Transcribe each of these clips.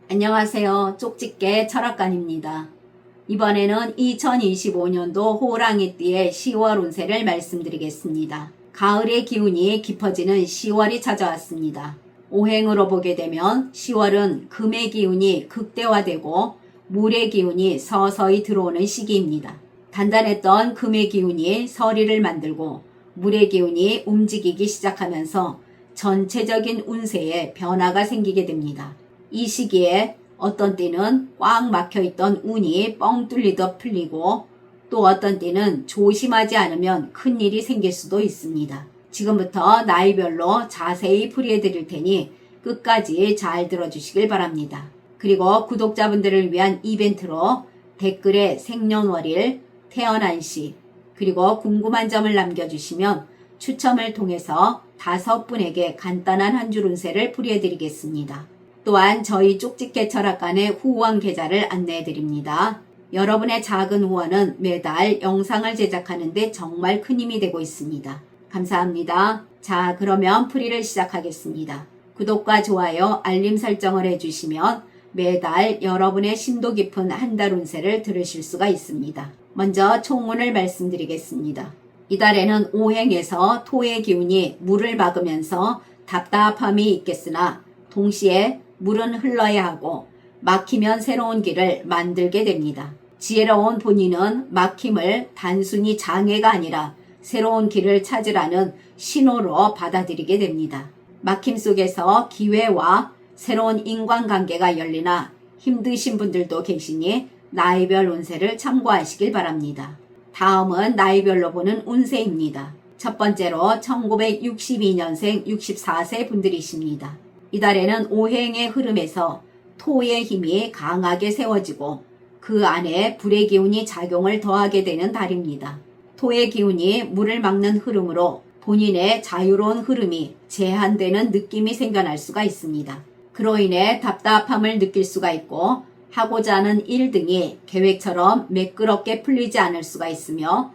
안녕하세요. 쪽집게 철학관입니다. 이번에는 2025년도 호랑이띠의 10월 운세를 말씀드리겠습니다. 가을의 기운이 깊어지는 10월이 찾아왔습니다. 오행으로 보게 되면 10월은 금의 기운이 극대화되고 물의 기운이 서서히 들어오는 시기입니다. 단단했던 금의 기운이 서리를 만들고 물의 기운이 움직이기 시작하면서 전체적인 운세에 변화가 생기게 됩니다. 이 시기에 어떤 때는 꽉 막혀있던 운이 뻥 뚫리듯 풀리고 또 어떤 때는 조심하지 않으면 큰일이 생길 수도 있습니다. 지금부터 나이별로 자세히 풀이해 드릴 테니 끝까지 잘 들어주시길 바랍니다. 그리고 구독자분들을 위한 이벤트로 댓글에 생년월일, 태어난 시, 그리고 궁금한 점을 남겨주시면 추첨을 통해서 5분에게 간단한 한 줄 운세를 풀이해 드리겠습니다. 또한 저희 쪽집게 철학관의 후원 계좌를 안내해 드립니다. 여러분의 작은 후원은 매달 영상을 제작하는 데 정말 큰 힘이 되고 있습니다. 감사합니다. 자, 그러면 풀이를 시작하겠습니다. 구독과 좋아요, 알림 설정을 해주시면 매달 여러분의 심도 깊은 한 달 운세를 들으실 수가 있습니다. 먼저 총운을 말씀드리겠습니다. 이달에는 오행에서 토의 기운이 물을 막으면서 답답함이 있겠으나 동시에 물은 흘러야 하고 막히면 새로운 길을 만들게 됩니다. 지혜로운 본인은 막힘을 단순히 장애가 아니라 새로운 길을 찾으라는 신호로 받아들이게 됩니다. 막힘 속에서 기회와 새로운 인간관계가 열리나 힘드신 분들도 계시니 나이별 운세를 참고하시길 바랍니다. 다음은 나이별로 보는 운세입니다. 첫 번째로 1962년생 64세 분들이십니다. 이달에는 오행의 흐름에서 토의 힘이 강하게 세워지고 그 안에 불의 기운이 작용을 더하게 되는 달입니다. 토의 기운이 물을 막는 흐름으로 본인의 자유로운 흐름이 제한되는 느낌이 생겨날 수가 있습니다. 그로 인해 답답함을 느낄 수가 있고 하고자 하는 일 등이 계획처럼 매끄럽게 풀리지 않을 수가 있으며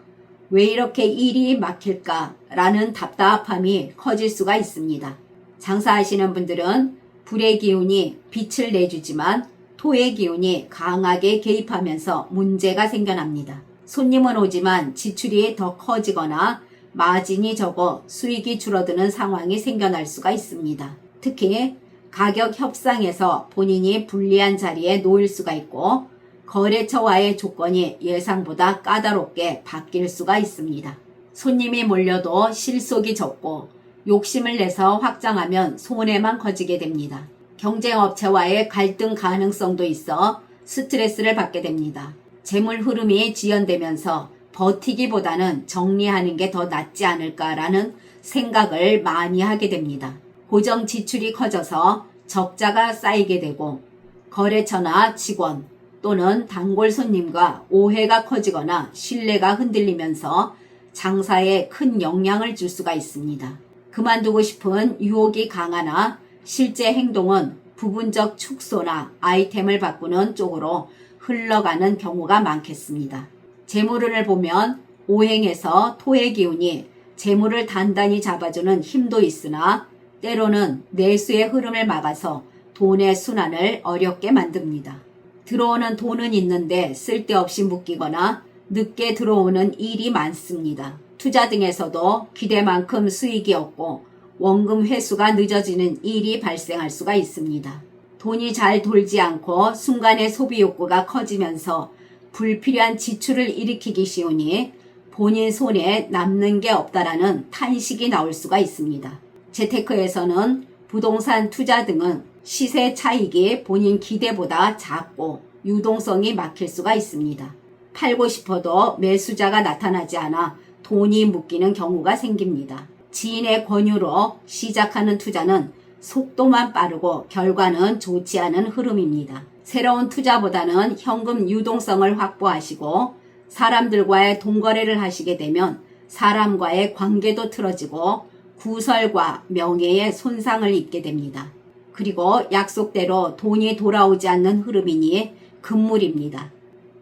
왜 이렇게 일이 막힐까라는 답답함이 커질 수가 있습니다. 장사하시는 분들은 불의 기운이 빛을 내주지만 토의 기운이 강하게 개입하면서 문제가 생겨납니다. 손님은 오지만 지출이 더 커지거나 마진이 적어 수익이 줄어드는 상황이 생겨날 수가 있습니다. 특히 가격 협상에서 본인이 불리한 자리에 놓일 수가 있고 거래처와의 조건이 예상보다 까다롭게 바뀔 수가 있습니다. 손님이 몰려도 실속이 적고 욕심을 내서 확장하면 손해만 커지게 됩니다. 경쟁업체와의 갈등 가능성도 있어 스트레스를 받게 됩니다. 재물 흐름이 지연되면서 버티기보다는 정리하는 게 더 낫지 않을까라는 생각을 많이 하게 됩니다. 고정 지출이 커져서 적자가 쌓이게 되고 거래처나 직원 또는 단골 손님과 오해가 커지거나 신뢰가 흔들리면서 장사에 큰 영향을 줄 수가 있습니다. 그만두고 싶은 유혹이 강하나 실제 행동은 부분적 축소나 아이템을 바꾸는 쪽으로 흘러가는 경우가 많겠습니다. 재물운을 보면 오행에서 토의 기운이 재물을 단단히 잡아주는 힘도 있으나 때로는 내수의 흐름을 막아서 돈의 순환을 어렵게 만듭니다. 들어오는 돈은 있는데 쓸데없이 묶이거나 늦게 들어오는 일이 많습니다. 투자 등에서도 기대만큼 수익이 없고 원금 회수가 늦어지는 일이 발생할 수가 있습니다. 돈이 잘 돌지 않고 순간의 소비 욕구가 커지면서 불필요한 지출을 일으키기 쉬우니 본인 손에 남는 게 없다라는 탄식이 나올 수가 있습니다. 재테크에서는 부동산 투자 등은 시세 차익이 본인 기대보다 작고 유동성이 막힐 수가 있습니다. 팔고 싶어도 매수자가 나타나지 않아 돈이 묶이는 경우가 생깁니다. 지인의 권유로 시작하는 투자는 속도만 빠르고 결과는 좋지 않은 흐름입니다. 새로운 투자보다는 현금 유동성을 확보하시고 사람들과의 돈거래를 하시게 되면 사람과의 관계도 틀어지고 구설과 명예에 손상을 입게 됩니다. 그리고 약속대로 돈이 돌아오지 않는 흐름이니 금물입니다.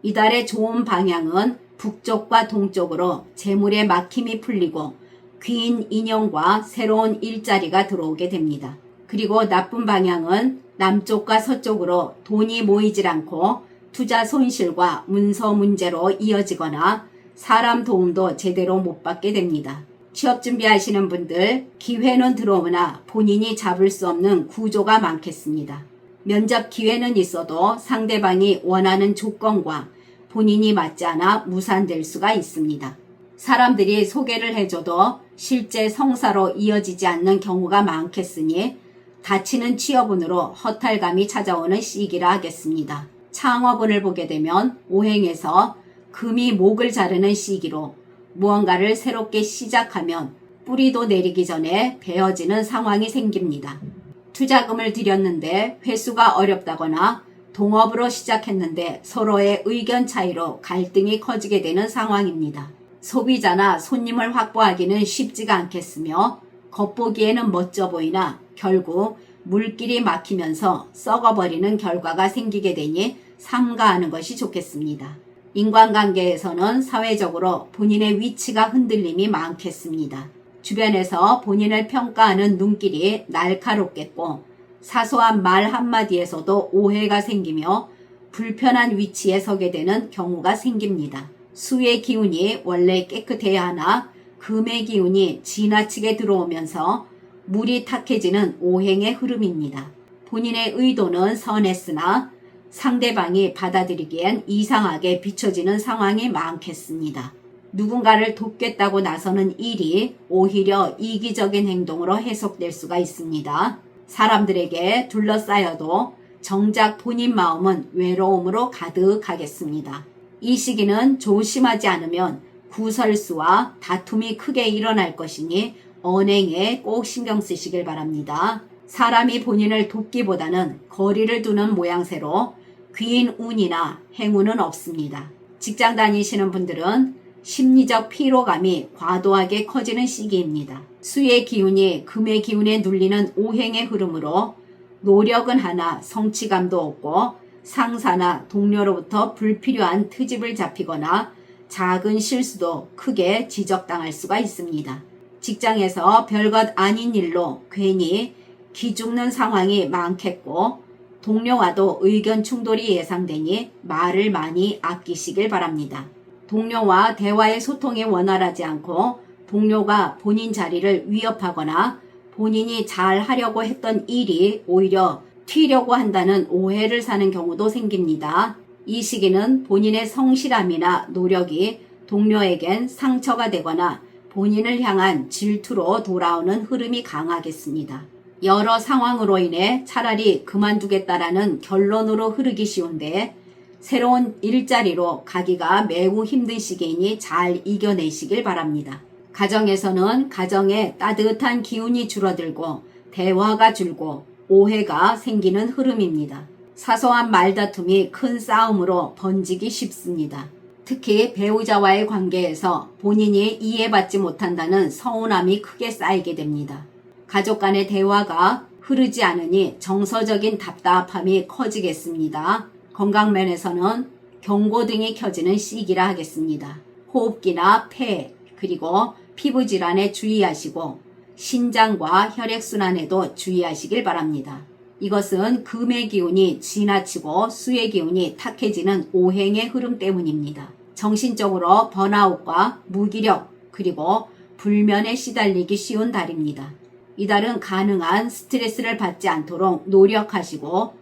이달의 좋은 방향은 북쪽과 동쪽으로 재물의 막힘이 풀리고 귀인 인연과 새로운 일자리가 들어오게 됩니다. 그리고 나쁜 방향은 남쪽과 서쪽으로 돈이 모이질 않고 투자 손실과 문서 문제로 이어지거나 사람 도움도 제대로 못 받게 됩니다. 취업 준비하시는 분들, 기회는 들어오나 본인이 잡을 수 없는 구조가 많겠습니다. 면접 기회는 있어도 상대방이 원하는 조건과 본인이 맞지 않아 무산될 수가 있습니다. 사람들이 소개를 해줘도 실제 성사로 이어지지 않는 경우가 많겠으니 다치는 취업운으로 허탈감이 찾아오는 시기라 하겠습니다. 창업운을 보게 되면 오행에서 금이 목을 자르는 시기로 무언가를 새롭게 시작하면 뿌리도 내리기 전에 베어지는 상황이 생깁니다. 투자금을 들였는데 회수가 어렵다거나 동업으로 시작했는데 서로의 의견 차이로 갈등이 커지게 되는 상황입니다. 소비자나 손님을 확보하기는 쉽지가 않겠으며 겉보기에는 멋져 보이나 결국 물길이 막히면서 썩어버리는 결과가 생기게 되니 삼가하는 것이 좋겠습니다. 인간관계에서는 사회적으로 본인의 위치가 흔들림이 많겠습니다. 주변에서 본인을 평가하는 눈길이 날카롭겠고 사소한 말 한마디에서도 오해가 생기며 불편한 위치에 서게 되는 경우가 생깁니다. 수의 기운이 원래 깨끗해야 하나 금의 기운이 지나치게 들어오면서 물이 탁해지는 오행의 흐름입니다. 본인의 의도는 선했으나 상대방이 받아들이기엔 이상하게 비춰지는 상황이 많겠습니다. 누군가를 돕겠다고 나서는 일이 오히려 이기적인 행동으로 해석될 수가 있습니다. 사람들에게 둘러싸여도 정작 본인 마음은 외로움으로 가득하겠습니다. 이 시기는 조심하지 않으면 구설수와 다툼이 크게 일어날 것이니 언행에 꼭 신경 쓰시길 바랍니다. 사람이 본인을 돕기보다는 거리를 두는 모양새로 귀인 운이나 행운은 없습니다. 직장 다니시는 분들은 심리적 피로감이 과도하게 커지는 시기입니다. 수의 기운이 금의 기운에 눌리는 오행의 흐름으로 노력은 하나 성취감도 없고 상사나 동료로부터 불필요한 트집을 잡히거나 작은 실수도 크게 지적당할 수가 있습니다. 직장에서 별것 아닌 일로 괜히 기죽는 상황이 많겠고 동료와도 의견 충돌이 예상되니 말을 많이 아끼시길 바랍니다. 동료와 대화의 소통이 원활하지 않고 동료가 본인 자리를 위협하거나 본인이 잘 하려고 했던 일이 오히려 튀려고 한다는 오해를 사는 경우도 생깁니다. 이 시기는 본인의 성실함이나 노력이 동료에겐 상처가 되거나 본인을 향한 질투로 돌아오는 흐름이 강하겠습니다. 여러 상황으로 인해 차라리 그만두겠다라는 결론으로 흐르기 쉬운데 새로운 일자리로 가기가 매우 힘든 시기이니 잘 이겨내시길 바랍니다. 가정에서는 가정에 따뜻한 기운이 줄어들고 대화가 줄고 오해가 생기는 흐름입니다. 사소한 말다툼이 큰 싸움으로 번지기 쉽습니다. 특히 배우자와의 관계에서 본인이 이해받지 못한다는 서운함이 크게 쌓이게 됩니다. 가족 간의 대화가 흐르지 않으니 정서적인 답답함이 커지겠습니다. 건강면에서는 경고등이 켜지는 시기라 하겠습니다. 호흡기나 폐 그리고 피부질환에 주의하시고 신장과 혈액순환에도 주의하시길 바랍니다. 이것은 금의 기운이 지나치고 수의 기운이 탁해지는 오행의 흐름 때문입니다. 정신적으로 번아웃과 무기력 그리고 불면에 시달리기 쉬운 달입니다. 이달은 가능한 스트레스를 받지 않도록 노력하시고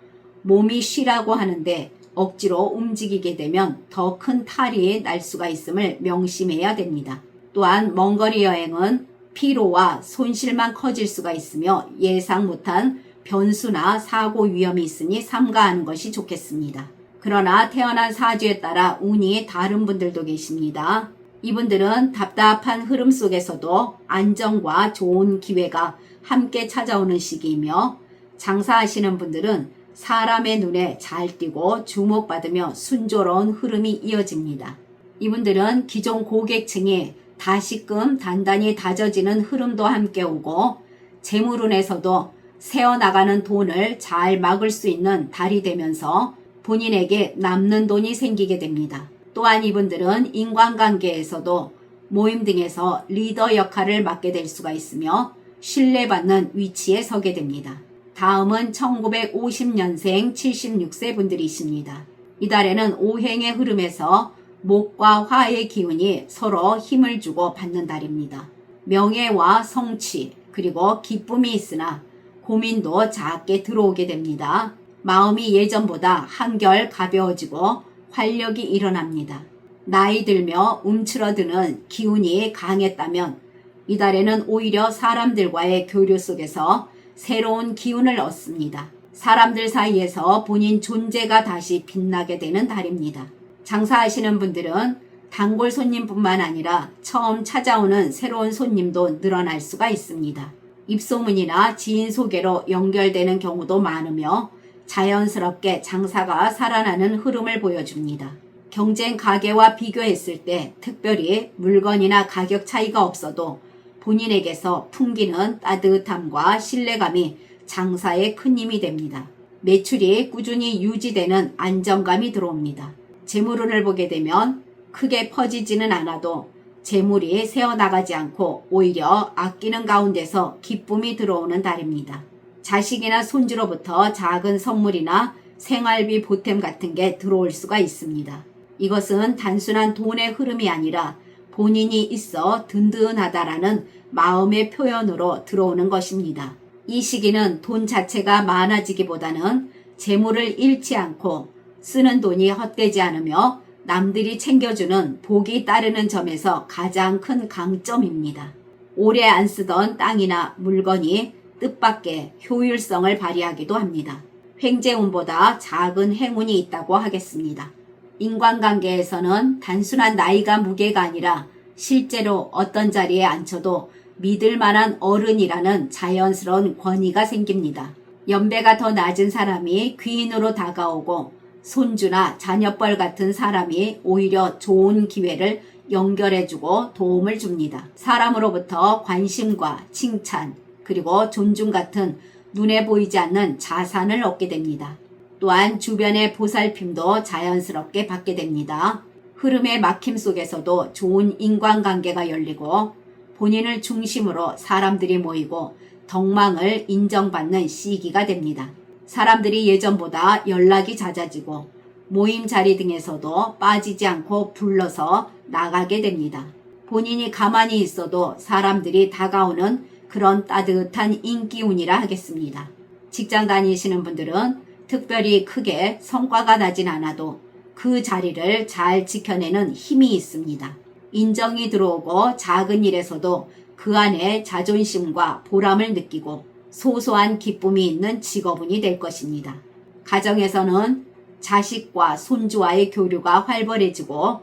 몸이 쉬라고 하는데 억지로 움직이게 되면 더 큰 탈이 날 수가 있음을 명심해야 됩니다. 또한 먼거리 여행은 피로와 손실만 커질 수가 있으며 예상 못한 변수나 사고 위험이 있으니 삼가하는 것이 좋겠습니다. 그러나 태어난 사주에 따라 운이 다른 분들도 계십니다. 이분들은 답답한 흐름 속에서도 안정과 좋은 기회가 함께 찾아오는 시기이며 장사하시는 분들은 사람의 눈에 잘 띄고 주목받으며 순조로운 흐름이 이어집니다. 이분들은 기존 고객층이 다시금 단단히 다져지는 흐름도 함께 오고 재물운에서도 새어나가는 돈을 잘 막을 수 있는 달이 되면서 본인에게 남는 돈이 생기게 됩니다. 또한 이분들은 인간관계에서도 모임 등에서 리더 역할을 맡게 될 수가 있으며 신뢰받는 위치에 서게 됩니다. 다음은 1950년생 76세 분들이십니다. 이달에는 오행의 흐름에서 목과 화의 기운이 서로 힘을 주고 받는 달입니다. 명예와 성취 그리고 기쁨이 있으나 고민도 작게 들어오게 됩니다. 마음이 예전보다 한결 가벼워지고 활력이 일어납니다. 나이 들며 움츠러드는 기운이 강했다면 이달에는 오히려 사람들과의 교류 속에서 새로운 기운을 얻습니다. 사람들 사이에서 본인 존재가 다시 빛나게 되는 달입니다. 장사하시는 분들은 단골 손님뿐만 아니라 처음 찾아오는 새로운 손님도 늘어날 수가 있습니다. 입소문이나 지인 소개로 연결되는 경우도 많으며 자연스럽게 장사가 살아나는 흐름을 보여줍니다. 경쟁 가게와 비교했을 때 특별히 물건이나 가격 차이가 없어도 본인에게서 풍기는 따뜻함과 신뢰감이 장사에 큰 힘이 됩니다. 매출이 꾸준히 유지되는 안정감이 들어옵니다. 재물운을 보게 되면 크게 퍼지지는 않아도 재물이 새어나가지 않고 오히려 아끼는 가운데서 기쁨이 들어오는 달입니다. 자식이나 손주로부터 작은 선물이나 생활비 보탬 같은 게 들어올 수가 있습니다. 이것은 단순한 돈의 흐름이 아니라 본인이 있어 든든하다라는 마음의 표현으로 들어오는 것입니다. 이 시기는 돈 자체가 많아지기보다는 재물을 잃지 않고 쓰는 돈이 헛되지 않으며 남들이 챙겨주는 복이 따르는 점에서 가장 큰 강점입니다. 오래 안 쓰던 땅이나 물건이 뜻밖의 효율성을 발휘하기도 합니다. 횡재운보다 작은 행운이 있다고 하겠습니다. 인간관계에서는 단순한 나이가 무게가 아니라 실제로 어떤 자리에 앉혀도 믿을 만한 어른이라는 자연스러운 권위가 생깁니다. 연배가 더 낮은 사람이 귀인으로 다가오고 손주나 자녀뻘 같은 사람이 오히려 좋은 기회를 연결해주고 도움을 줍니다. 사람으로부터 관심과 칭찬 그리고 존중 같은 눈에 보이지 않는 자산을 얻게 됩니다. 또한 주변의 보살핌도 자연스럽게 받게 됩니다. 흐름의 막힘 속에서도 좋은 인간관계가 열리고 본인을 중심으로 사람들이 모이고 덕망을 인정받는 시기가 됩니다. 사람들이 예전보다 연락이 잦아지고 모임 자리 등에서도 빠지지 않고 불러서 나가게 됩니다. 본인이 가만히 있어도 사람들이 다가오는 그런 따뜻한 인기운이라 하겠습니다. 직장 다니시는 분들은 특별히 크게 성과가 나진 않아도 그 자리를 잘 지켜내는 힘이 있습니다. 인정이 들어오고 작은 일에서도 그 안에 자존심과 보람을 느끼고 소소한 기쁨이 있는 직업운이 될 것입니다. 가정에서는 자식과 손주와의 교류가 활발해지고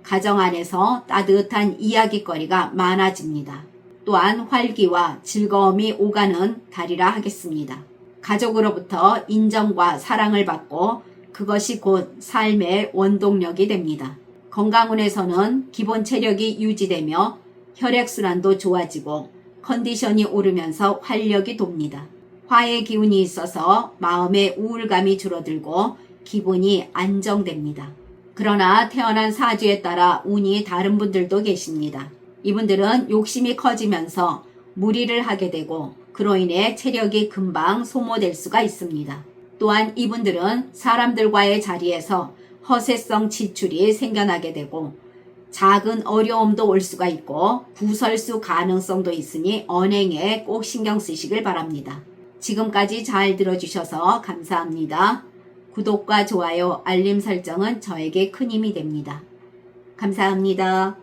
가정 안에서 따뜻한 이야기거리가 많아집니다. 또한 활기와 즐거움이 오가는 달이라 하겠습니다. 가족으로부터 인정과 사랑을 받고 그것이 곧 삶의 원동력이 됩니다. 건강운에서는 기본 체력이 유지되며 혈액순환도 좋아지고 컨디션이 오르면서 활력이 돕니다. 화의 기운이 있어서 마음의 우울감이 줄어들고 기분이 안정됩니다. 그러나 태어난 사주에 따라 운이 다른 분들도 계십니다. 이분들은 욕심이 커지면서 무리를 하게 되고 그로 인해 체력이 금방 소모될 수가 있습니다. 또한 이분들은 사람들과의 자리에서 허세성 지출이 생겨나게 되고 작은 어려움도 올 수가 있고 구설수 가능성도 있으니 언행에 꼭 신경 쓰시길 바랍니다. 지금까지 잘 들어주셔서 감사합니다. 구독과 좋아요, 알림 설정은 저에게 큰 힘이 됩니다. 감사합니다.